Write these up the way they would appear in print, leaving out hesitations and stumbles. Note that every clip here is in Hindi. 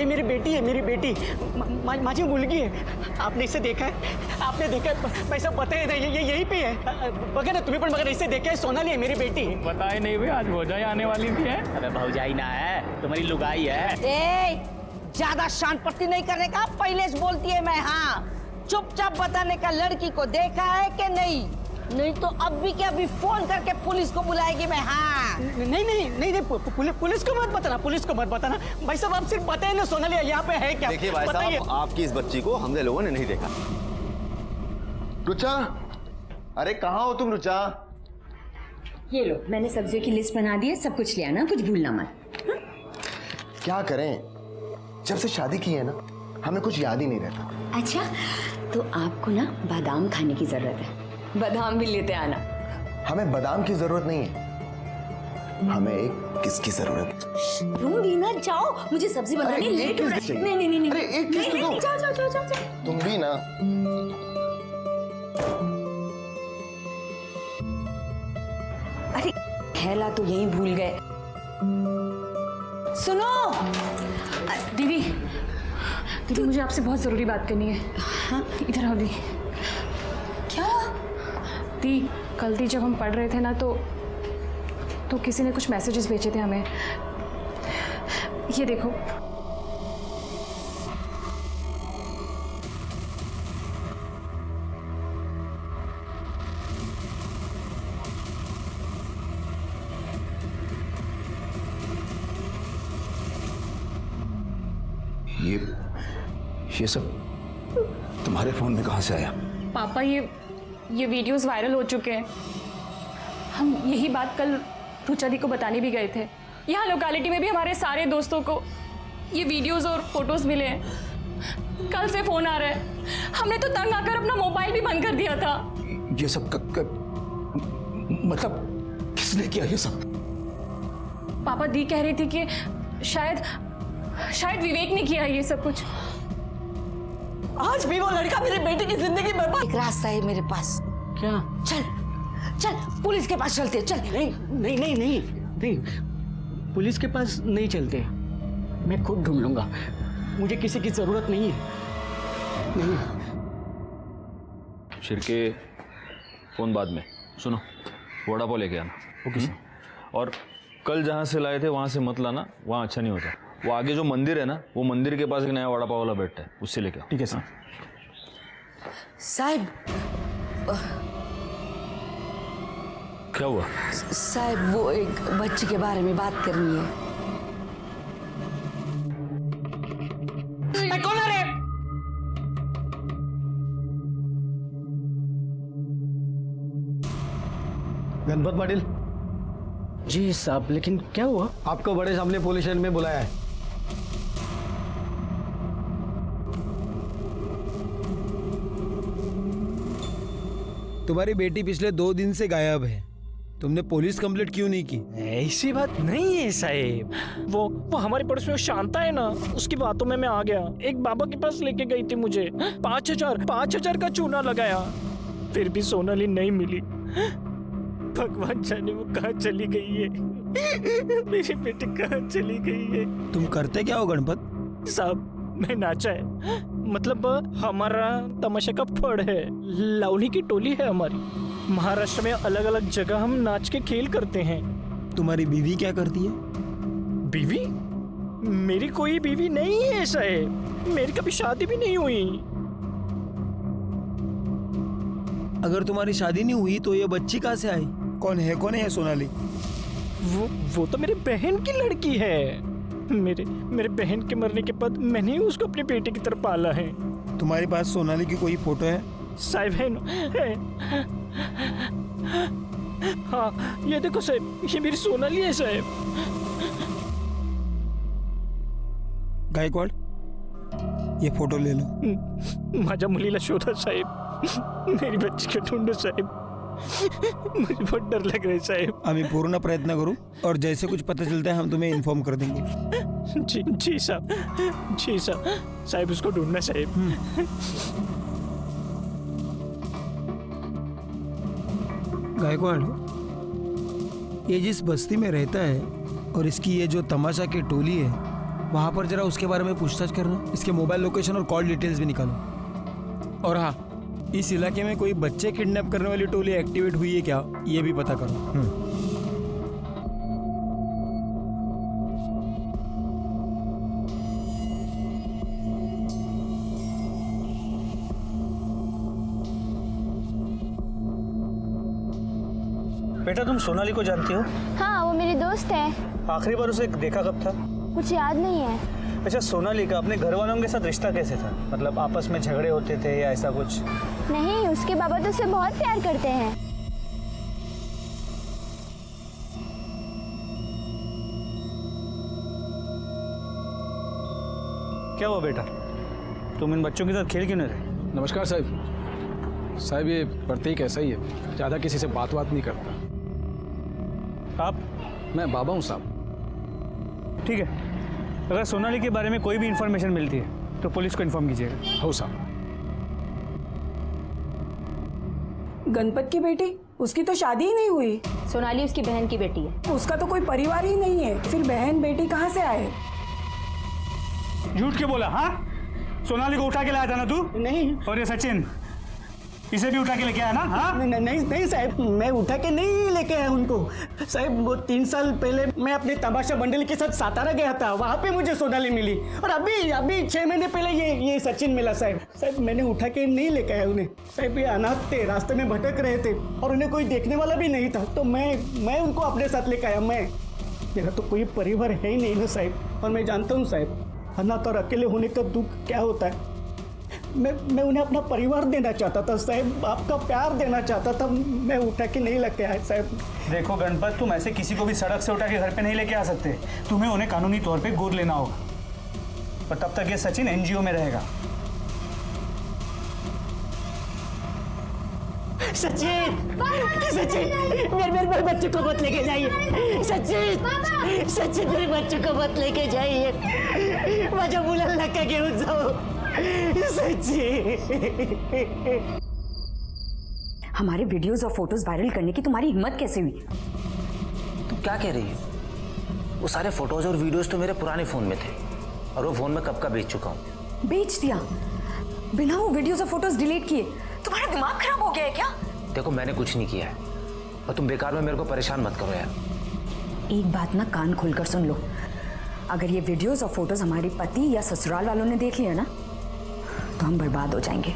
ये मेरी बेटी है, मेरी बेटी माझी मुलगी है। आपने इसे देखा है? आपने देखा है? पैसा बताए ना, ये यहीं पे है। बघा ना तुम्हें, पण बघा इसे देखा है, सोनाली है मेरी बेटी। बताए नहीं भाई, आज भौजाई आने वाली थी है। अबे भौजाई ना है, तुम्हारी लुगाई है। ए, ज्यादा शान पट्टी नहीं करने का, पहले से बोलती है मैं। हाँ, चुपचाप बताने का लड़की को देखा है कि नहीं, नहीं तो अभी के अभी फोन करके पुलिस को बुलाएगी मैं। हाँ नहीं, पुलिस को मत बताना, पुलिस को मत बताना। भाई साहब आप सिर्फ बताइए ना सोनाली यहाँ पे है क्या? देखिए भाई साहब, आपकी इस बच्ची को हमने लोगों ने नहीं देखा। रुचा, अरे कहाँ हो तुम रुचा? ये लो, मैंने सब्जियों की लिस्ट बना दी है, सब कुछ ले आना, कुछ भूलना मत। क्या करें, जब से शादी की है ना, हमें कुछ याद ही नहीं रहता। अच्छा, तो आपको ना बादाम खाने की जरूरत है, बादाम भी लेते आना। हमें बादाम की जरूरत नहीं है, हमें एक किसकी जरूरत है। दूंगी ना, जाओ, मुझे सब्जी बनानी है, लेट हो रहा है। नहीं, अरे एक किस तो दो। जाओ। तुम भी ना। अरे थैला तो यहीं भूल गए। सुनो दीदी, मुझे आपसे बहुत जरूरी बात करनी है। हाँ, इधर आओ दी। क्या? दी, कल दी जब हम पढ़ रहे थे ना, तो किसी ने कुछ मैसेजेस भेजे थे हमें। ये देखो। ये सब तुम्हारे फोन में कहां से आया? पापा, ये वीडियोस वायरल हो चुके हैं। हम यही बात कल रुचा दी को बताने भी गए थे। यहाँ लोकेलिटी में भी हमारे सारे दोस्तों को ये वीडियोस और फोटोज मिले हैं। कल से फोन आ रहा है। हमने तो तंग आकर अपना मोबाइल भी बंद कर दिया था। ये सब मतलब किसने किया ये सब? पापा, दी कह रही थी कि शायद विवेक ने किया ये सब कुछ। आज भी वो लड़का मेरी बेटी की जिंदगी बर्बाद। एक रास्ता है मेरे पास। क्या? चल पुलिस के पास चलते। चल। नहीं, पुलिस के पास नहीं चलते। मैं खुद ढूंढ लूंगा, मुझे किसी की जरूरत नहीं है। नहीं। शिरके, फोन बाद में। सुनो, वड़ा पाव लेके आना। Okay sir. और कल जहाँ से लाए थे वहाँ से मत लाना, वहाँ अच्छा नहीं होता। वो आगे जो मंदिर है ना, वो मंदिर के पास एक नया वड़ा पाव वाला बैठता है, उससे लेके आओ। ठीक है सर। साहब, क्या हुआ? साहब वो एक बच्चे के बारे में बात करनी है। कौन आ रहे? गणपत पाटिल जी साहब, लेकिन क्या हुआ? आपको बड़े सामने पुलिस स्टेशन में बुलाया है। तुम्हारी बेटी पिछले 2 दिन से गायब है। तुमने पुलिस कंप्लेंट क्यों नहीं की? ऐसी बात नहीं है साहेब। वो हमारे पड़ोस में शांता है ना, उसकी बातों में मैं आ गया। एक बाबा के पास लेके गई थी मुझे। 5,000 का चूना लगाया, फिर भी सोनाली नहीं मिली। भगवान जाने वो कहाँ चली गई है। मेरी बेटी कहाँ चली गई है। तुम करते क्या हो गणपत? साहब, मैं नाचा है, मतलब हमारा तमाशा का फड़ है। लावनी की टोली है हमारी। महाराष्ट्र में अलग अलग जगह हम नाच के खेल करते हैं। तुम्हारी बीवी क्या करती है? बीवी? मेरी कोई बीवी नहीं है साहब, मेरी कभी शादी भी नहीं हुई। अगर तुम्हारी शादी नहीं हुई तो ये बच्ची कहाँ से आई? कौन है सोनाली? वो तो मेरी बहन की लड़की है। मेरे बहन के मरने के बाद मैंने ही उसको अपनी बेटी की तरफ पाला है। तुम्हारे पास सोनाली की कोई फोटो है? साहब है। हाँ, ये देखो साहब, ये मेरी सोनाली है साहब। गायकवाड़, ये फोटो ले लो। माझ्या मुलीला शोधा साहेब, मेरी बच्ची को ढूंढो साहेब। मुझे बहुत डर लग रहा है साहेब। हम पूर्ण प्रयत्न करूं और जैसे कुछ पता चलता है हम तुम्हें इन्फॉर्म कर देंगे। जी साहब, उसको ढूंढना साहेब। गायकवाड़, ये जिस बस्ती में रहता है और इसकी ये जो तमाशा की टोली है, वहाँ पर जरा उसके बारे में पूछताछ करना, इसके मोबाइल लोकेशन और कॉल डिटेल्स भी निकालो। और हाँ, इस इलाके में कोई बच्चे किडनैप करने वाली टोली एक्टिवेट हुई है क्या, ये भी पता करो। बेटा तुम सोनाली को जानती हो? हाँ, वो मेरी दोस्त है। आखिरी बार उसे देखा कब था? कुछ याद नहीं है। अच्छा, सोनाली का अपने घर वालों के साथ रिश्ता कैसे था? मतलब आपस में झगड़े होते थे या ऐसा कुछ? नहीं, उसके बाबा तो उसे बहुत प्यार करते हैं। क्या हुआ बेटा, तुम इन बच्चों के साथ खेल क्यों नहीं रहे? नमस्कार साहब, ये प्रतीक ऐसा ही है, ज़्यादा किसी से बात नहीं करता। आप? मैं बाबा हूँ साहब। ठीक है, अगर सोनाली के बारे में कोई भी इंफॉर्मेशन मिलती है तो पुलिस को इन्फॉर्म कीजिएगा। हो साहब। गणपत की बेटी, उसकी तो शादी ही नहीं हुई। सोनाली उसकी बहन की बेटी है। उसका तो कोई परिवार ही नहीं है, फिर बहन बेटी कहाँ से आए? झूठ के बोला? हाँ, सोनाली को उठा के लाया था ना तू? नहीं। और ये सचिन, इसे भी उठा के लेके आया ना? हाँ? नहीं साहब, मैं उठा के नहीं लेके आया उनको। साहब, वो 3 साल पहले मैं अपने तमाशा मंडली के साथ सातारा गया था, वहाँ पे मुझे सोनाली मिली। और अभी 6 महीने पहले ये सचिन मिला। साहब मैंने उठा के नहीं लेके आया उन्हें। साहब ये अनाथ थे, रास्ते में भटक रहे थे और उन्हें कोई देखने वाला भी नहीं था, तो मैं उनको अपने साथ लेके आया। मेरा तो कोई परिवार है ही नहीं ना साहब, और मैं जानता हूँ साहब, अनाथ और अकेले होने का दुख क्या होता है। मैं उन्हें अपना परिवार देना चाहता था साहब, आपका प्यार देना चाहता था। मैं उठा के नहीं लेके आया साहब। देखो गणपत, तुम ऐसे किसी को भी सड़क से उठा के घर पे नहीं लेके आ सकते। तुम्हें उन्हें कानूनी तौर पे गोद लेना होगा, और तब तक ये सचिन एनजीओ में रहेगा। सचिन मेरे बच्चों को मत लेके जाइए। सचिन मेरे बच्चों को मत लेके जाइए। माझ्या मुलाला का घेऊन जाओ सचिन। हमारे वीडियोस और फोटोज वायरल करने की तुम्हारी हिम्मत कैसे हुई? तुम क्या कह रही है? वो सारे फोटोज और वीडियोस तो मेरे पुराने फोन में थे, और वो फोन में कब का बेच चुका हूँ। बेच दिया बिना वो वीडियोस और फोटोज डिलीट किए? तुम्हारा दिमाग खराब हो गया है क्या? देखो, मैंने कुछ नहीं किया है, और तुम बेकार में मेरे को परेशान मत करो यार। एक बात ना कान खोलकर सुन लो, अगर ये वीडियोस और फोटोज हमारे पति या ससुराल वालों ने देख लिया ना, तो हम बर्बाद हो जाएंगे।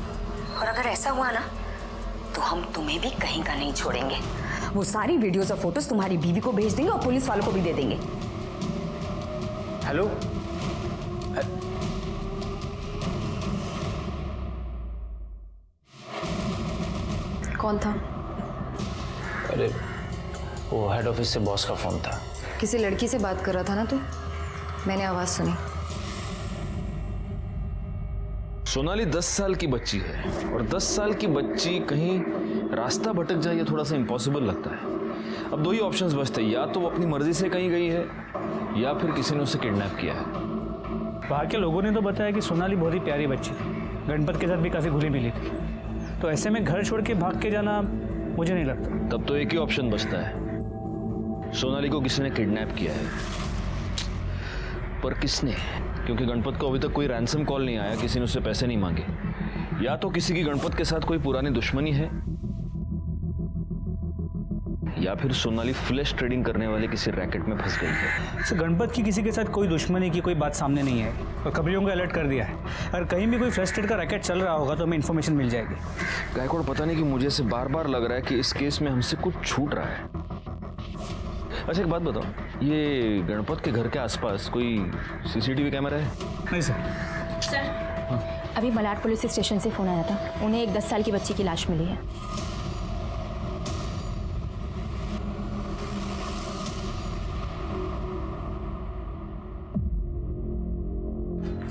और अगर ऐसा हुआ ना, तो हम तुम्हें भी कहीं का नहीं छोड़ेंगे। वो सारी वीडियोस और फोटोज तुम्हारी बीवी को भेज देंगे और पुलिस वालों को भी दे देंगे। हेलो, कौन था? अरे वो हेड ऑफिस से बॉस का फोन था। किसी लड़की से बात कर रहा था ना तू? मैंने आवाज सुनी। सोनाली 10 साल की बच्ची है, और 10 साल की बच्ची कहीं रास्ता भटक जाए ये थोड़ा सा इम्पॉसिबल लगता है। अब 2 ही ऑप्शंस बचते हैं, या तो वो अपनी मर्जी से कहीं गई है, या फिर किसी ने उसे किडनैप किया है। वहाँ के लोगों ने तो बताया कि सोनाली बहुत ही प्यारी बच्ची थी, गणपत के साथ भी काफ़ी घुली मिली थी, तो ऐसे में घर छोड़ के भाग के जाना मुझे नहीं लगता। तब तो एक ही ऑप्शन बचता है, सोनाली को किसी ने किडनैप किया है। पर किसने? क्योंकि गणपत को अभी तक कोई रैंसम कॉल नहीं आया, किसी ने उससे पैसे नहीं मांगे। या तो किसी की गणपत के साथ कोई पुरानी दुश्मनी है, या फिर सोनाली फ्लैश ट्रेडिंग करने वाले किसी रैकेट में फंस गई है। तो गणपत की किसी के साथ कोई दुश्मनी की कोई बात सामने नहीं है, और खबरियों को अलर्ट कर दिया है। अगर कहीं भी कोई फ्लैश ट्रेड का रैकेट चल रहा होगा तो हमें इन्फॉर्मेशन मिल जाएगी। गायकवाड़, पता नहीं कि मुझे से बार बार लग रहा है कि इस केस में हमसे कुछ छूट रहा है। अच्छा एक बात बताओ, ये गणपत के घर के आसपास कोई सीसीटीवी कैमरा है? नहीं सर। अभी मलाड पुलिस स्टेशन से फोन आया था, उन्हें एक 10 साल की बच्ची की लाश मिली है।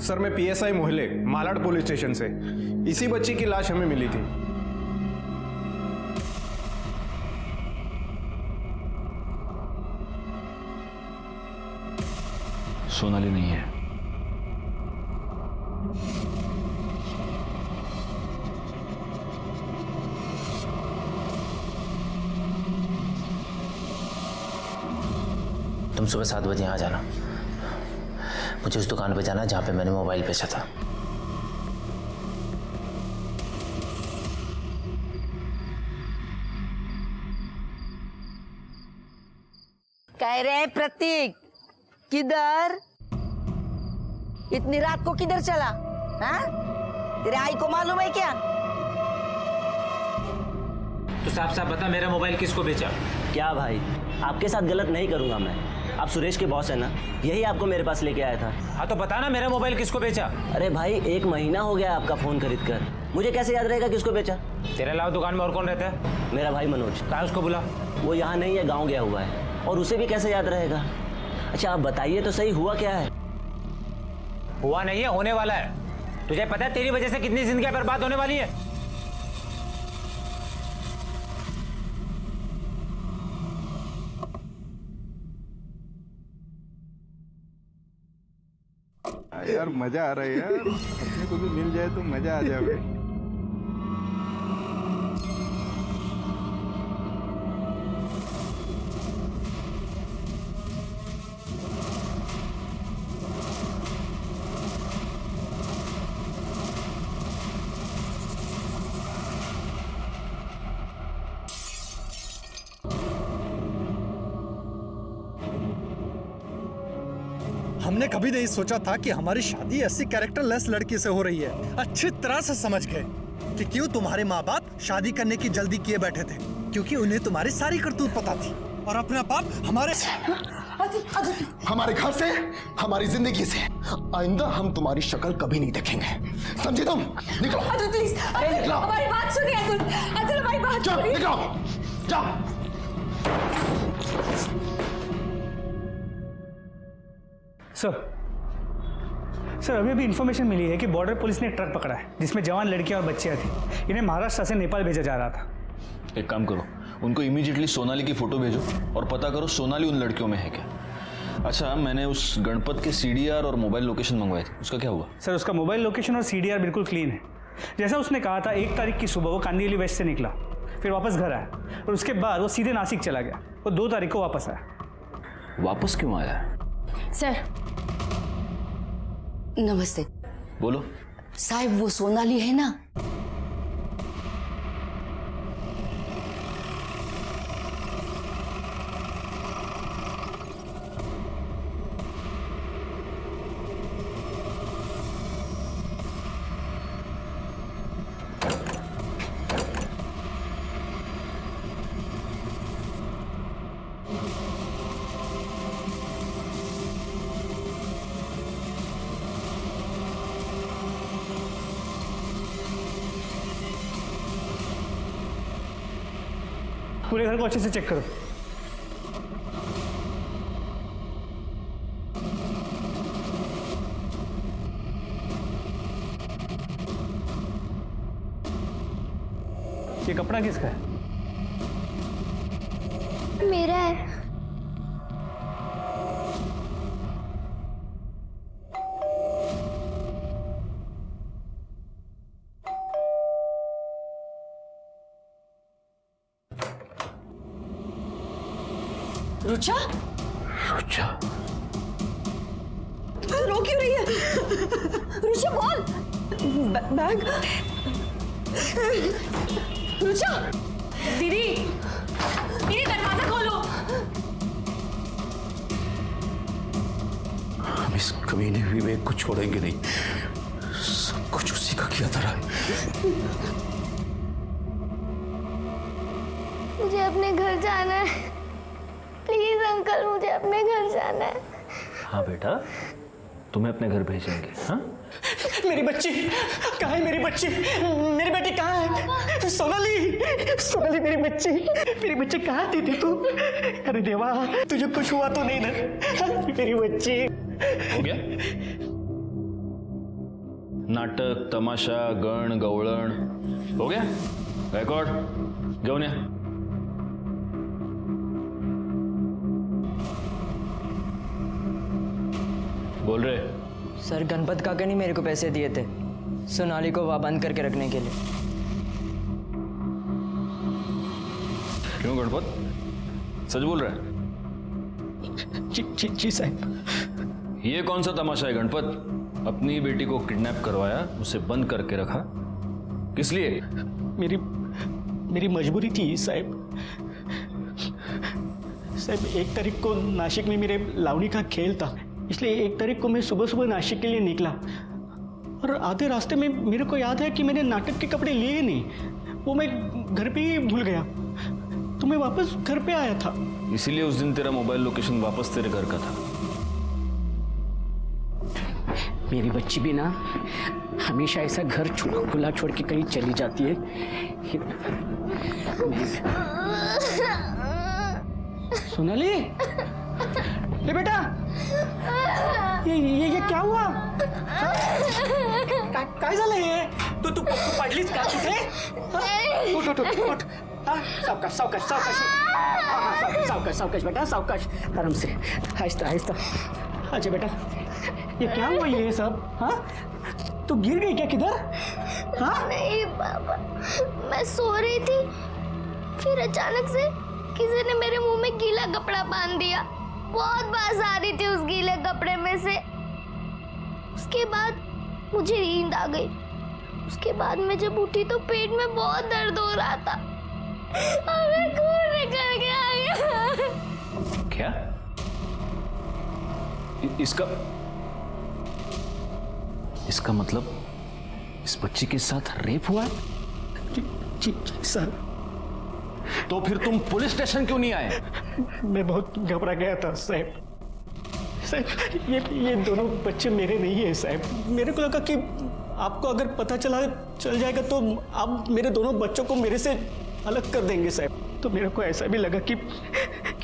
सर, मैं PSI मोहल्ले मालाड पुलिस स्टेशन से। इसी बच्ची की लाश हमें मिली थी। सोनाली नहीं है। तुम सुबह 7 बजे यहाँ जाना। मुझे उस दुकान पे जाना है जहाँ पे मैंने मोबाइल बेचा था। कह रहे हैं प्रतीक, किधर? इतनी रात को किधर चला? हाँ? तेरे आई को मालूम है क्या? तो साफ साफ बता, मेरा मोबाइल किसको बेचा? क्या भाई, आपके साथ गलत नहीं करूंगा मैं। आप सुरेश के बॉस है ना, यही आपको मेरे पास लेके आया था। हाँ तो बता ना, मेरा मोबाइल किसको बेचा? अरे भाई, 1 महीना हो गया आपका फोन खरीद कर, मुझे कैसे याद रहेगा किसको बेचा? तेरे अलावा दुकान में और कौन रहता है? मेरा भाई मनोज। कहाँ उसको बुला? वो यहाँ नहीं है, गाँव गया हुआ है, और उसे भी कैसे याद रहेगा? अच्छा आप बताइए तो सही, हुआ क्या है? हुआ नहीं है, होने वाला है। तुझे पता है तेरी वजह से कितनी जिंदगियां बर्बाद होने वाली है? यार मजा आ रहा है यार, अपने को भी मिल जाए तो मजा आ जाए। हमने कभी नहीं सोचा था कि हमारी शादी ऐसी कैरेक्टरलेस लड़की से हो रही है। अच्छी तरह से समझ गए कि क्यों तुम्हारे माँ बाप शादी करने की जल्दी किए बैठे थे, क्योंकि उन्हें तुम्हारी सारी करतूत पता थी और अपना पाप हमारे घर से, हमारी जिंदगी से आइंदा हम तुम्हारी शक्ल कभी नहीं देखेंगे, समझे तुम? निकलो। अतुल प्लीज, निकलो। हमारी बात सुनिए अतुल, अतुल हमारी बात सुनिए। निकलो, जाओ। सर अभी अभी इन्फॉर्मेशन मिली है कि बॉर्डर पुलिस ने एक ट्रक पकड़ा है जिसमें जवान लड़कियां और बच्चियां थी। इन्हें महाराष्ट्र से नेपाल भेजा जा रहा था। एक काम करो, उनको इमीडिएटली सोनाली की फोटो भेजो और पता करो सोनाली उन लड़कियों में है क्या। अच्छा, मैंने उस गणपत के CDR और मोबाइल लोकेशन मंगवाए थे, उसका क्या हुआ? सर उसका मोबाइल लोकेशन और CDR बिल्कुल क्लीन है। जैसा उसने कहा था, 1 तारीख की सुबह वो कांदिवली वेस्ट से निकला, फिर वापस घर आया और उसके बाद वो सीधे नासिक चला गया। वो 2 तारीख को वापस आया। वापस क्यों आया? सर नमस्ते। बोलो। साहब वो सोनाली है ना? पूरे घर को अच्छे से चेक करो। ये कपड़ा किसका है? मेरा है। रुचा? रुचा? रो क्यों रही है? रुचा बोल। बैग। रुचा। दीदी, दीदी दरवाजा खोलो। हम इस कमीने विवेक को छोड़ेंगे नहीं, सब कुछ उसी का किया था। मुझे अपने घर जाना है, प्लीज अंकल, मुझे अपने घर जाना है। हाँ बेटा, तुम्हें अपने घर भेजेंगे। हाँ? मेरी बच्ची कहाँ है? मेरी बच्ची, मेरी बेटी कहाँ है? सोनाली, सोनाली मेरी बच्ची कहाँ थी तू? अरे देवा, तुझे कुछ हुआ तो नहीं ना? मेरी बच्ची। हो गया? नाटक, तमाशा, गण, गवळण हो गया? रेकॉर्ड घेऊन या। बोल रहे। सर गणपत काका ने मेरे को पैसे दिए थे सोनाली को वहाँ बंद करके रखने के लिए। क्यों गणपत, सच बोल रहा है? जी साहब, ये कौन सा तमाशा है गणपत? अपनी बेटी को किडनैप करवाया, उसे बंद करके रखा, किस लिए? मेरी मजबूरी थी साहब। साहब 1 तारीख को नासिक में मेरे लावणी का खेल था, इसलिए 1 तारीख को मैं सुबह सुबह नासिक के लिए निकला और आधे रास्ते में मेरे को याद है कि मैंने नाटक के कपड़े लिए नहीं, वो मैं घर पे ही भूल गया, तो मैं वापस घर पे आया था। इसीलिए उस दिन तेरा मोबाइल लोकेशन वापस तेरे घर का था। मेरी बच्ची भी ना हमेशा ऐसा घर खुला छोड़ के कहीं चली जाती है। सोनाली, ले बेटा, ये क्या हुआ? काय झालं हे? तू पडलीस का कुठे? उठ सावकाश बेटा, सावकाश, आराम से, आहिस्ता। अच्छा बेटा, ये क्या हुआ ये सब? हाँ, तू गिर गई क्या किधर? हाँ? नहीं बाबा, मैं सो रही थी, फिर अचानक से किसी ने मेरे मुंह में गीला कपड़ा बांध दिया। बहुत बास आ रही थी उस गीले कपड़े में से। उसके बाद मुझे नींद आ गई। उसके बाद मैं जब उठी तो पेट में बहुत दर्द हो रहा था और मैं खून निकल के आ गया। क्या? इसका मतलब इस बच्ची के साथ रेप हुआ? जी सर। तो फिर तुम पुलिस स्टेशन क्यों नहीं आए? मैं बहुत घबरा गया था साहब। ये दोनों बच्चे मेरे नहीं है साहब। मेरे को लगा कि आपको अगर पता चल जाएगा तो आप मेरे दोनों बच्चों को मेरे से अलग कर देंगे साहब। तो मेरे को ऐसा भी लगा कि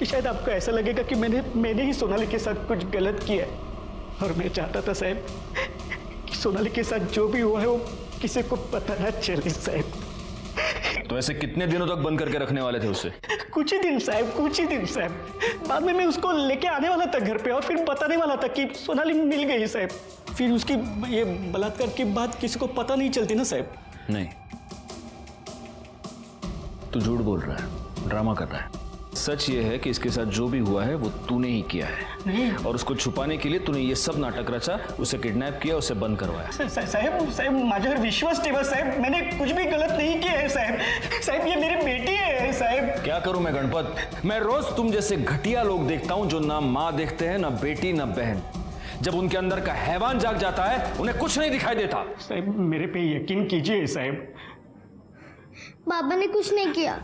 शायद आपको ऐसा लगेगा कि मैंने ही सोनाली के साथ कुछ गलत किया है, और मैं चाहता था साहब कि सोनाली के साथ जो भी हुआ है वो किसी को पता ना चले साहब। तो ऐसे कितने दिनों तक बंद करके रखने वाले थे उसे? कुछ ही दिन साहब। बाद में मैं उसको लेके आने वाला था घर पे और फिर बताने वाला था कि सोनाली मिल गई साहब। फिर उसकी ये बलात्कार की बात किसी को पता नहीं चलती ना साहब। नहीं, तू झूठ बोल रहा है, ड्रामा कर रहा है। सच ये है कि इसके साथ जो भी हुआ है वो तूने ही किया है, और उसको छुपाने के लिए तूने ये सब नाटक रचा, उसे किडनैप किया, उसे बंद करवाया। साहब माझ्यावर विश्वास ठेवा साहब, मैंने कुछ भी गलत नहीं किया है साहब। ये मेरी बेटी है साहब। क्या करूं मैं गणपत? मैं रोज तुम जैसे घटिया लोग देखता हूं जो ना माँ देखते हैं, ना बेटी, ना बहन। जब उनके अंदर का हैवान जाग जाता है उन्हें कुछ नहीं दिखाई देता। साहब मेरे पे यकीन कीजिए साहब। बाबा ने कुछ नहीं किया।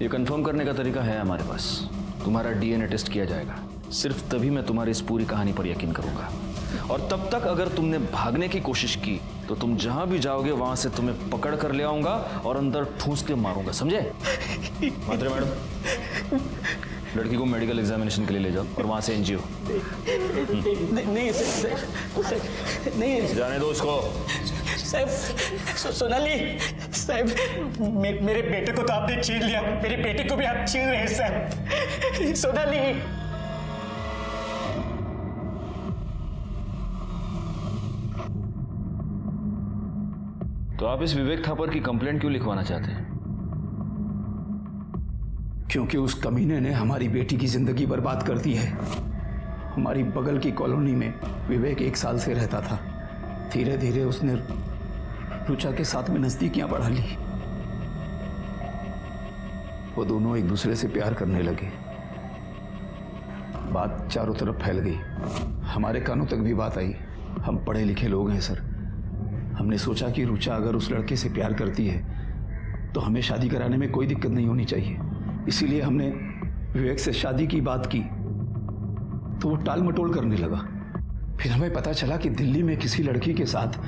ये कंफर्म करने का तरीका है हमारे पास। तुम्हारा डीएनए टेस्ट किया जाएगा, सिर्फ तभी मैं तुम्हारी इस पूरी कहानी पर यकीन करूंगा। और तब तक अगर तुमने भागने की कोशिश की तो तुम जहां भी जाओगे वहां से तुम्हें पकड़ कर ले आऊंगा और अंदर ठूंस के मारूंगा, समझे? मात्रे मैडम, लड़की को मेडिकल एग्जामिनेशन के लिए ले जाओ और वहां से एनजीओ। नहीं जाने दो उसको। साहब, सोनाली साहब, मेरे बेटे को तो आपने छीन लिया, मेरी बेटी को भी आप छीन रहे हैं साहब। सोनाली, तो आप इस विवेक थापर की कंप्लेंट क्यों लिखवाना चाहते हैं? क्योंकि उस कमीने ने हमारी बेटी की जिंदगी बर्बाद कर दी है। हमारी बगल की कॉलोनी में विवेक 1 साल से रहता था। धीरे धीरे उसने रुचा के साथ में नजदीकियां बढ़ा ली। वो दोनों एक दूसरे से प्यार करने लगे। बात चारों तरफ फैल गई, हमारे कानों तक भी बात आई। हम पढ़े लिखे लोग हैं सर। हमने सोचा कि रुचा अगर उस लड़के से प्यार करती है तो हमें शादी कराने में कोई दिक्कत नहीं होनी चाहिए। इसीलिए हमने विवेक से शादी की बात की तो वो टाल मटोल करने लगा। फिर हमें पता चला कि दिल्ली में किसी लड़की के साथ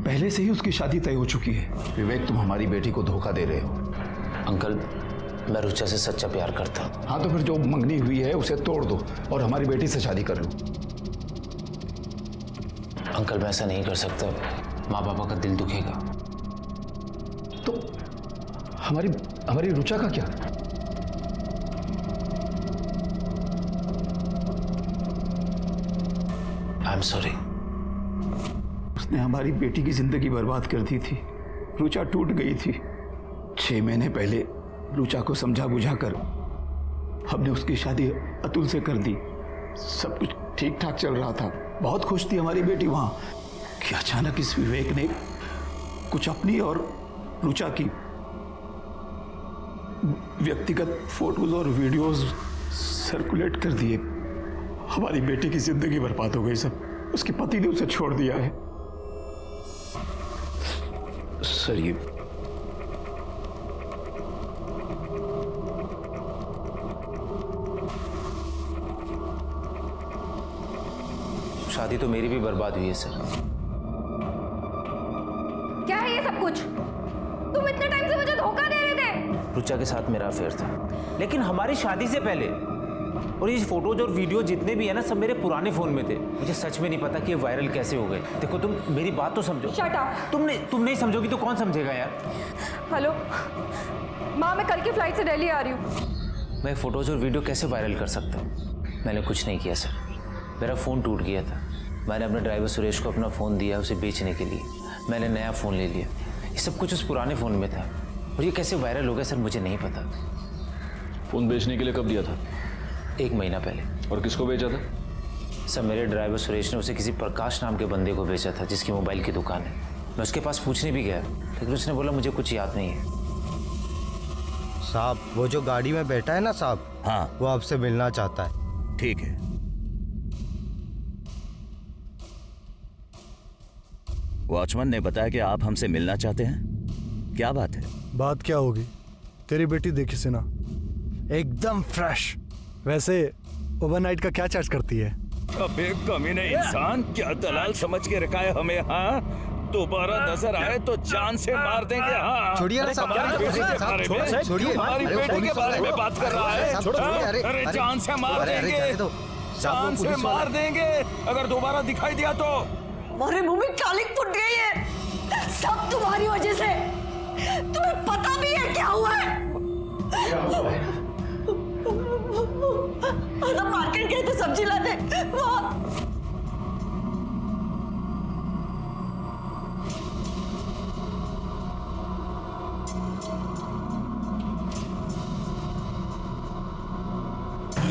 पहले से ही उसकी शादी तय हो चुकी है। विवेक, तुम हमारी बेटी को धोखा दे रहे हो। अंकल, मैं रुचा से सच्चा प्यार करता हूँ। हाँ, तो फिर जो मंगनी हुई है उसे तोड़ दो और हमारी बेटी से शादी कर लो। अंकल, मैं ऐसा नहीं कर सकता, माँ पापा का दिल दुखेगा। तो हमारी रुचा का क्या? I am sorry. उसने हमारी बेटी की जिंदगी बर्बाद कर दी थी। रुचा टूट गई थी। 6 महीने पहले रुचा को समझा बुझा कर हमने उसकी शादी अतुल से कर दी। सब कुछ ठीक ठाक चल रहा था, बहुत खुश थी हमारी बेटी वहां कि अचानक इस विवेक ने कुछ अपनी और रुचा की व्यक्तिगत फोटोज और वीडियोस सर्कुलेट कर दिए। हमारी बेटी की जिंदगी बर्बाद हो गई सब। उसके पति ने उसे छोड़ दिया है। सर ये शादी तो मेरी भी बर्बाद हुई है सर। क्या है ये सब कुछ? तुम इतने टाइम से मुझे धोखा दे रहे थे। रुचा के साथ मेरा अफेयर था, लेकिन हमारी शादी से पहले। और ये फोटोज और वीडियो जितने भी है ना, सब मेरे पुराने फोन में थे। मुझे सच में नहीं पता कि ये वायरल कैसे हो गए। देखो तुम मेरी बात तो समझो। Shut up. तुम नहीं समझोगी तो कौन समझेगा यार। हेलो माँ, मैं कल की फ्लाइट से दिल्ली आ रही हूँ। मैं फोटोज और वीडियो कैसे वायरल कर सकता हूँ? मैंने कुछ नहीं किया सर। मेरा फ़ोन टूट गया था। मैंने अपने ड्राइवर सुरेश को अपना फ़ोन दिया उसे बेचने के लिए। मैंने नया फ़ोन ले लिया। ये सब कुछ उस पुराने फ़ोन में था। और ये कैसे वायरल हो गया सर, मुझे नहीं पता। फ़ोन बेचने के लिए कब दिया था? 1 महीना पहले। और किसको बेचा था? सर मेरे ड्राइवर सुरेश ने उसे किसी प्रकाश नाम के बंदे को बेचा था, जिसकी मोबाइल की दुकान है। मैं उसके पास पूछने भी गया, लेकिन उसने बोला मुझे कुछ याद नहीं है। साहब वो जो गाड़ी में बैठा है ना साहब, हाँ वो आपसे मिलना चाहता है। ठीक है। वॉचमैन ने बताया कि आप हमसे मिलना चाहते हैं। क्या बात है? बात क्या होगी? तेरी बेटी देखी से ना, एकदम फ्रेश। वैसे ओवरनाइट का क्या चार्ज करती है? अबे कमीने इंसान, क्या दलाल समझ के रखा है हमें? हाँ, दोबारा नजर आए तो जान से मार देंगे। हाँ, छोड़िए ना साहब, हमारी बेटी के बारे में, छोड़िए, हमारी बेटी के बारे में बात कर रहा है। अरे जान से मार देंगे, जान से मार देंगे अगर दोबारा दिखाई दिया तो। मेरे मुंह में कालिक फुट गई है, सब तुम्हारी वजह से। तुम्हें पता भी है क्या हुआ है? हम मार्केट गए थे सब्जी लाने,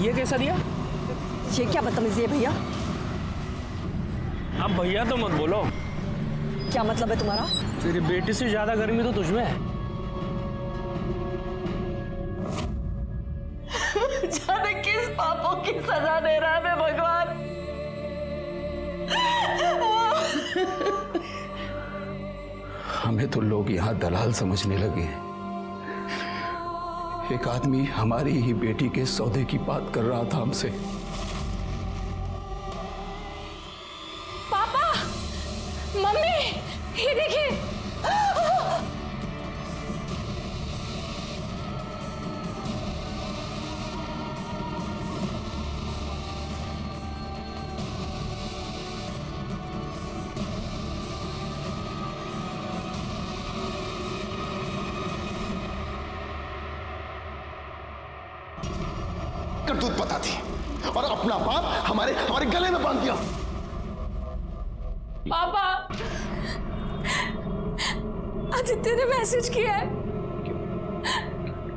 ये कैसा दिया? ये क्या बदतमीजी है भैया? अब भैया तो मत बोलो। क्या मतलब है तुम्हारा? तेरी बेटी से ज्यादा गर्मी तो तुझमें है। जाने किस पापों की सजा दे रहा है भगवान। हमें तो लोग यहाँ दलाल समझने लगे हैं। एक आदमी हमारी ही बेटी के सौदे की बात कर रहा था हमसे। पापा, मम्मी, ये देखिए। करतूत पता थी और अपना बाप हमारे गले में बांध दिया। पापा, आदित्य ने मैसेज किया है,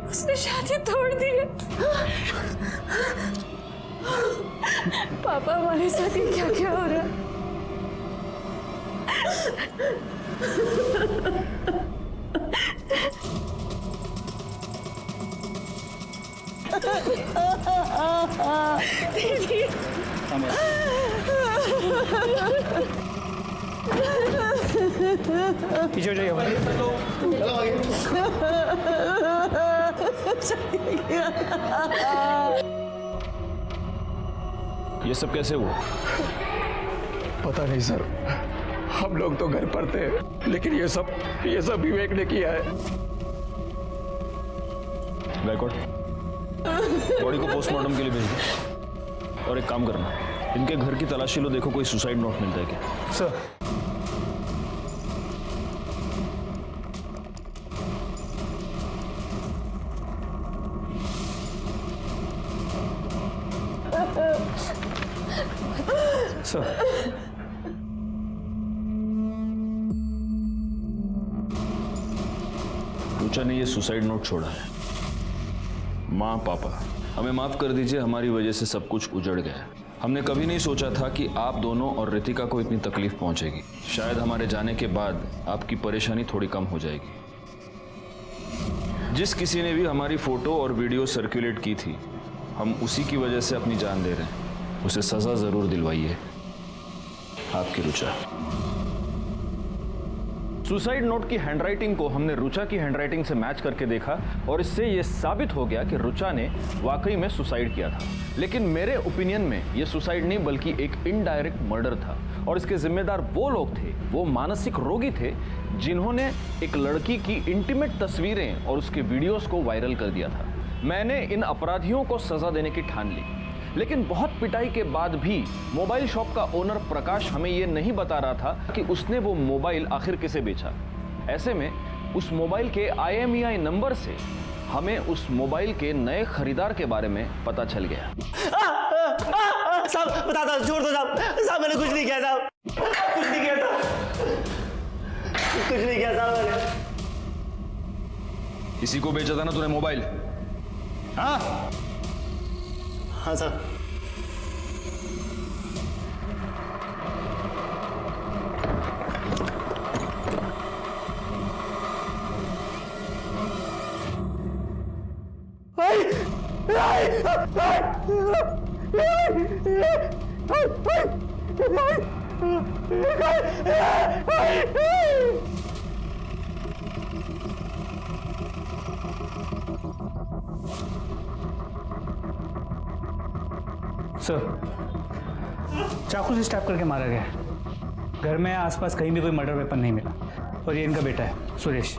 उसने शादी तोड़ दी है। पापा, हमारे साथ ये क्या क्या हो रहा है? दीदी, पीछे हो जाइए। ये सब कैसे हुआ? पता नहीं सर, हम लोग तो घर पर थे, लेकिन ये सब विवेक ने किया है। गायकवाड़, बॉडी को पोस्टमार्टम के लिए भेज दो। और एक काम करना, इनके घर की तलाशी लो, देखो कोई सुसाइड नोट मिलता है क्या। सर, सर, रुचा ने ये सुसाइड नोट छोड़ा है। माँ, पापा हमें माफ कर दीजिए, हमारी वजह से सब कुछ उजड़ गया। हमने कभी नहीं सोचा था कि आप दोनों और रितिका को इतनी तकलीफ पहुंचेगी। शायद हमारे जाने के बाद आपकी परेशानी थोड़ी कम हो जाएगी। जिस किसी ने भी हमारी फोटो और वीडियो सर्कुलेट की थी, हम उसी की वजह से अपनी जान दे रहे हैं। उसे सजा जरूर दिलवाइए। आपकी रुचा। सुसाइड नोट की हैंडराइटिंग को हमने रुचा की हैंडराइटिंग से मैच करके देखा और इससे यह साबित हो गया कि रुचा ने वाकई में सुसाइड किया था। लेकिन मेरे ओपिनियन में यह सुसाइड नहीं बल्कि एक इनडायरेक्ट मर्डर था और इसके जिम्मेदार वो लोग थे, वो मानसिक रोगी थे जिन्होंने एक लड़की की इंटीमेट तस्वीरें और उसके वीडियोस को वायरल कर दिया था। मैंने इन अपराधियों को सजा देने की ठान ली, लेकिन बहुत पिटाई के बाद भी मोबाइल शॉप का ओनर प्रकाश हमें यह नहीं बता रहा था कि उसने वो मोबाइल आखिर किसे बेचा। ऐसे में उस मोबाइल के IMEI नंबर से हमें उस मोबाइल के नए खरीदार के बारे में पता चल गया। साहब बता दो, छोड़ दो साहब। साहब मैंने कुछ नहीं किया साहब, कुछ नहीं किया साहब, कुछ नहीं किया साहब मैंने। किसी को बेचा था ना तूने मोबाइल? हाँ हाँ साहब। सर, चाकू से स्टैप करके मारा गया है। घर में आसपास कहीं भी कोई मर्डर वेपन नहीं मिला और ये इनका बेटा है सुरेश।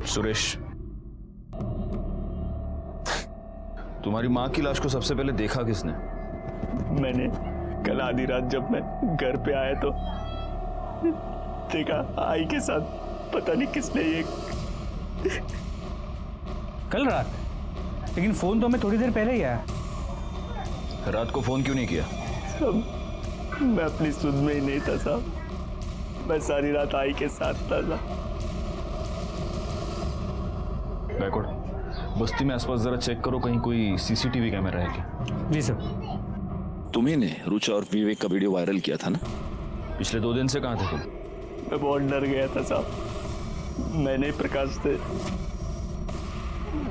सुरेश, तुम्हारी माँ की लाश को सबसे पहले देखा किसने? मैंने कल आधी रात जब मैं घर पे आया तो देखा आई के साथ। पता नहीं किसने ये। कल रात? लेकिन फोन तो हमें थोड़ी देर पहले ही आया। रात को फोन क्यों नहीं किया? मैं अपनी सुध में ही नहीं था साहब। मैं सारी रात आई के साथ था। बैकवर्ड, बस्ती में आसपास जरा चेक करो, कहीं कोई CCTV कैमरा है क्या? जी सर। तुम्ही ने रुचा और विवेक का वीडियो वायरल किया था ना? पिछले 2 दिन से कहाँ थे तुम? मैं बहुत डर गया था साहब। मैंने प्रकाश से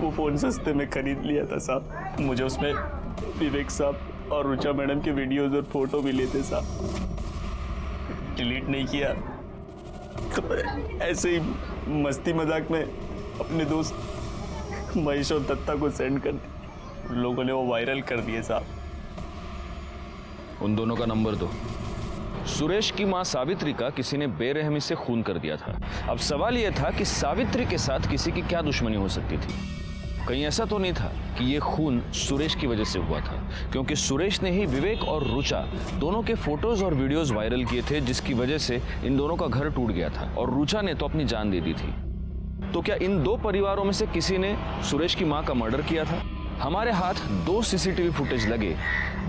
वो फोन सस्ते में खरीद लिया था साहब। मुझे उसमें विवेक साहब और रुचा मैडम के वीडियोस और फोटो मिले थे साहब। डिलीट नहीं किया तो ऐसे ही मस्ती मजाक में अपने दोस्त महेश और दत्ता को सेंड कर दिया। लोगों ने वो वायरल कर दिए साहब। उन दोनों का नंबर दो। सुरेश की मां सावित्री का किसी ने बेरहमी से खून कर दिया था। अब सवाल यह था कि सावित्री के साथ किसी की क्या दुश्मनी हो सकती थी? कहीं ऐसा तो नहीं था कि यह खून सुरेश की वजह से हुआ था, क्योंकि सुरेश ने ही विवेक और रुचा दोनों के फोटोज और वीडियोस वायरल किए थे, जिसकी वजह से इन दोनों का घर टूट गया था और रुचा ने तो अपनी जान दे दी थी। तो क्या इन 2 परिवारों में से किसी ने सुरेश की मां का मर्डर किया था? हमारे हाथ 2 CCTV फुटेज लगे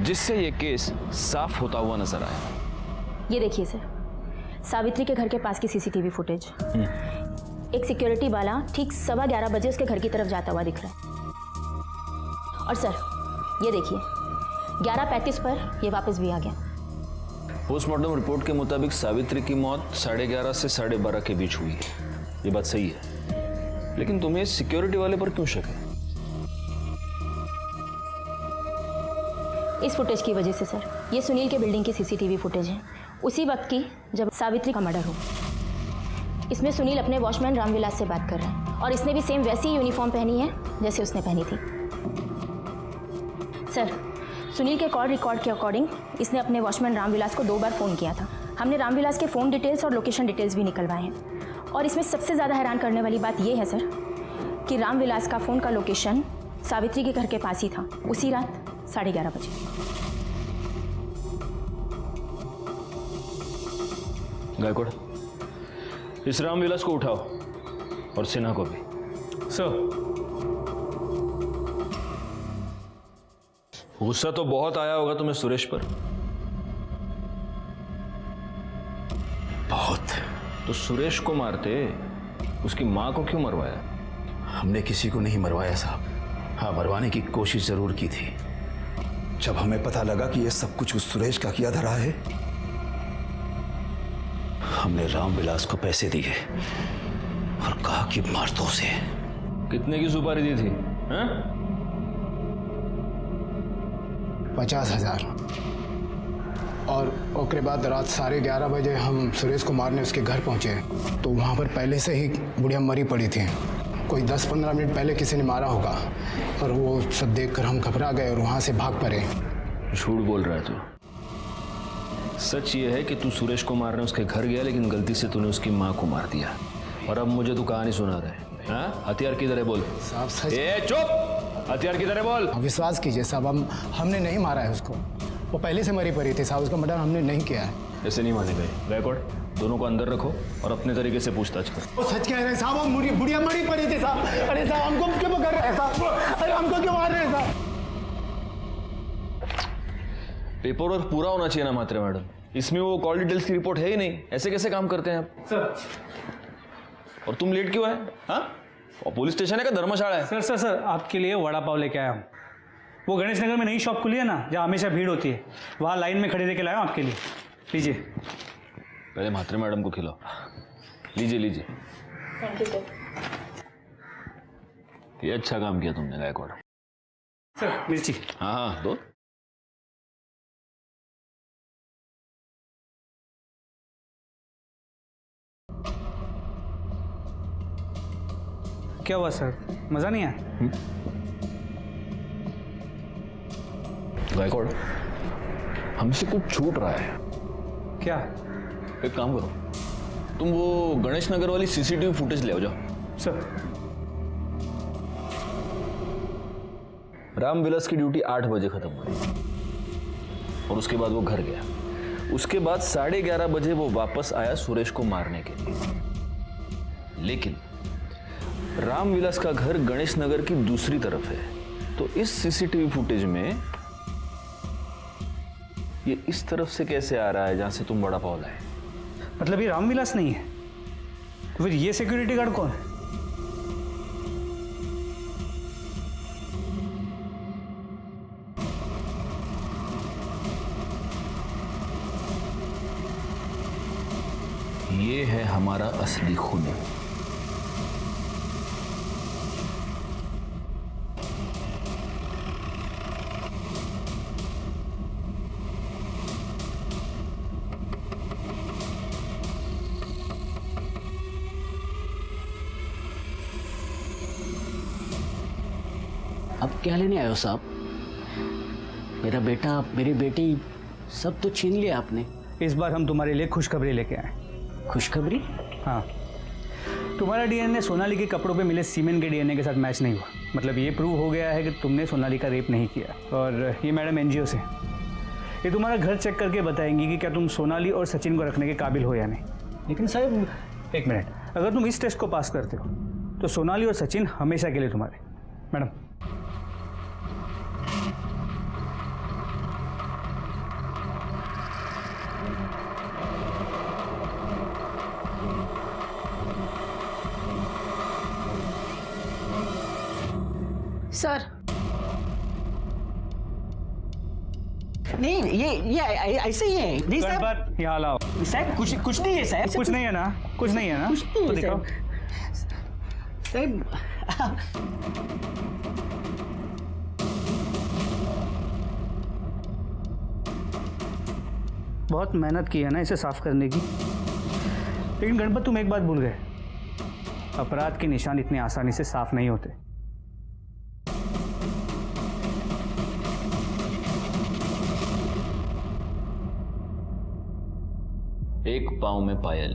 जिससे यह केस साफ होता हुआ नजर आया। ये देखिए सर, सावित्री के घर के पास की CCTV फुटेज। एक सिक्योरिटी वाला ठीक 11:15 बजे उसके घर की तरफ जाता हुआ दिख रहा है। और सर ये देखिए 11:35 पर ये वापस भी आ गया। पोस्टमार्टम रिपोर्ट के मुताबिक सावित्री की मौत 11:30 से 12:30 के बीच हुई है। ये बात सही है, लेकिन तुम्हें सिक्योरिटी वाले पर क्यों शक है? इस फुटेज की वजह से सर, ये सुनील के बिल्डिंग की CCTV फुटेज है, उसी वक्त की जब सावित्री का मर्डर हो। इसमें सुनील अपने वॉचमैन रामविलास से बात कर रहा है और इसने भी सेम वैसी ही यूनिफॉर्म पहनी है जैसे उसने पहनी थी। सर, सुनील के कॉल रिकॉर्ड के अकॉर्डिंग इसने अपने वॉचमैन रामविलास को 2 बार फ़ोन किया था। हमने रामविलास के फ़ोन डिटेल्स और लोकेशन डिटेल्स भी निकलवाए हैं। और इसमें सबसे ज़्यादा हैरान करने वाली बात यह है सर कि रामविलास का फ़ोन का लोकेशन सावित्री के घर के पास ही था, उसी रात 11:30 बजे। गायकवाड़, इस रामविलास को उठाओ और सिन्हा को भी। सर। गुस्सा तो बहुत आया होगा तुम्हें सुरेश पर। तो सुरेश को मारते, उसकी माँ को क्यों मरवाया? हमने किसी को नहीं मरवाया साहब। हाँ, मरवाने की कोशिश जरूर की थी। जब हमें पता लगा कि ये सब कुछ उस सुरेश का किया धरा है, हमने रामविलास को पैसे दिए और कहा कि मार दो उसे। कितने की सुपारी दी थी? हाँ? 50,000। और उसके बाद रात 11:30 बजे हम सुरेश को मारने उसके घर पहुंचे तो वहां पर पहले से ही बुढ़िया मरी पड़ी थी। कोई 10-15 मिनट पहले किसी ने मारा होगा और वो सब देखकर हम घबरा गए और वहां से भाग पड़े। झूठ बोल रहा है तू। सच ये है कि तू सुरेश को मारने उसके घर गया, लेकिन गलती से तूने उसकी माँ को मार दिया। और अब मुझे तू कहानी सुना रहा है। हाँ? हथियार किधर है बोल? साहब सच। चुप! हथियार किधर है बोल? विश्वास कीजिए साहब, हमने नहीं मारा है उसको। वो पहले से मरी पड़ी थी साहब, उसका मर्डर हमने नहीं किया है। ऐसे नहीं माने गए। बैकवर्ड, दोनों को अंदर रखो और अपने तरीके से पूछताछ करो। वो सच कह रहे हैं साहब, वो बुढ़िया मरी पड़ी थी साहब। अरे साहब हमको क्यों कर रहे हैं साहब? अरे हमको क्यों मार रहे हैं साहब? पेपर वर्क पूरा होना चाहिए ना मात्रे मैडम। इसमें वो कॉल डिटेल्स की रिपोर्ट है ही नहीं। ऐसे कैसे काम करते हैं आप? सर। और तुम लेट क्यों आए? हाँ? और पुलिस स्टेशन है का धर्मशाला है? सर आपके लिए वड़ा पाव लेके आया हूँ। वो गणेश नगर में नई शॉप खुली है ना, जहाँ हमेशा भीड़ होती है, वहाँ लाइन में खड़े देके लाया हूँ आपके लिए। लीजिए। पहले मात्रे मैडम को खिलाओ। लीजिए लीजिए। Thank you sir. ये अच्छा काम किया तुमने गायकवाड़। सर मिर्ची। हाँ हाँ दो। क्या हुआ सर, मजा नहीं आया? गायकवाड़, हमसे कुछ छूट रहा है। क्या? एक काम करो, तुम वो गणेश नगर वाली सीसीटीवी फुटेज ले आओ जाओ। सर। रामविलास की ड्यूटी 8 बजे खत्म हुई और उसके बाद वो घर गया। उसके बाद 11:30 बजे वो वापस आया सुरेश को मारने के लिए। लेकिन रामविलास का घर गणेश नगर की दूसरी तरफ है, तो इस सीसीटीवी फुटेज में ये इस तरफ से कैसे आ रहा है जहां से तुम वड़ा पाव लाए? मतलब ये रामविलास नहीं है? फिर ये सिक्योरिटी गार्ड कौन है? ये है हमारा असली खूनी। अब क्या लेने आए हो साहब? मेरा बेटा, मेरी बेटी, सब तो छीन लिया आपने। इस बार हम तुम्हारे लिए खुशखबरी लेके आए। खुशखबरी? हाँ, तुम्हारा डीएनए सोनाली के कपड़ों पे मिले सीमेंट के डीएनए के साथ मैच नहीं हुआ। मतलब ये प्रूव हो गया है कि तुमने सोनाली का रेप नहीं किया। और ये मैडम एनजीओ से, ये तुम्हारा घर चेक करके बताएंगी कि क्या तुम सोनाली और सचिन को रखने के काबिल हो या नहीं। लेकिन साहब एक मिनट, अगर तुम इस टेस्ट को पास करते हो तो सोनाली और सचिन हमेशा के लिए तुम्हारे। मैडम सर नहीं, ये ऐसे ही है। नहीं साहब, यहाँ लाओ। साहब कुछ नहीं है साहब। कुछ नहीं है ना? कुछ नहीं है ना? कुछ नहीं तो है दिखाओ। साहब। बहुत मेहनत की है ना इसे साफ करने की। लेकिन गणपत तुम एक बात भूल गए, अपराध के निशान इतने आसानी से साफ नहीं होते। एक पांव में पायल।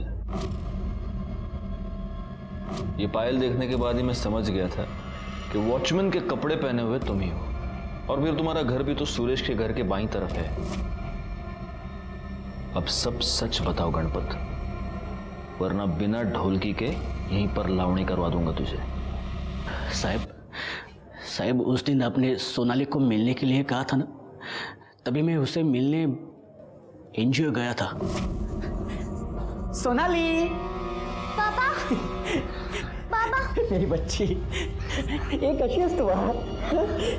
ये पायल देखने के बाद ही मैं समझ गया था कि वॉचमैन के कपड़े पहने हुए तुम ही हो। और फिर तुम्हारा घर भी तो सुरेश के घर के बाईं तरफ है। अब सब सच बताओ गणपत, वरना बिना ढोलकी के यहीं पर लावणी करवा दूंगा तुझे। साहब उस दिन आपने सोनाली को मिलने के लिए कहा था ना, तभी मैं उसे मिलने एनजीओ गया था। सोनाली पापा पापा मेरी बच्ची ये कशी असतो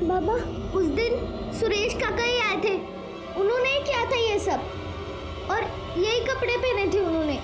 बाबा उस दिन सुरेश काका ही आए थे, उन्होंने ही किया था ये सब और यही कपड़े पहने थे उन्होंने।